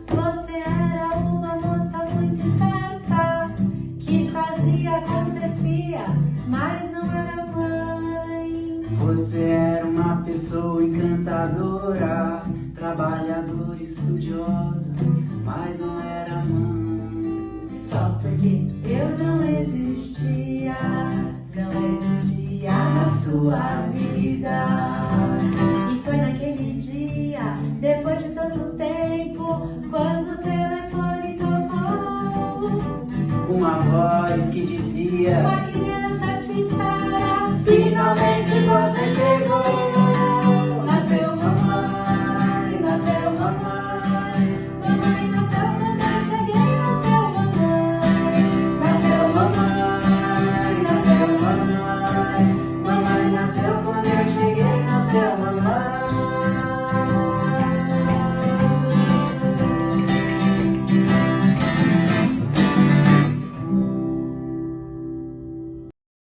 Você era uma moça muito esperta, que fazia, acontecia, mas não era mãe. Você era uma pessoa encantadora, trabalhadora, estudiosa, mas não era mãe. Só porque eu não existia, não existia na sua vida. E foi naquele dia, depois de tanto tempo, quando o telefone tocou, Uma voz que dizia: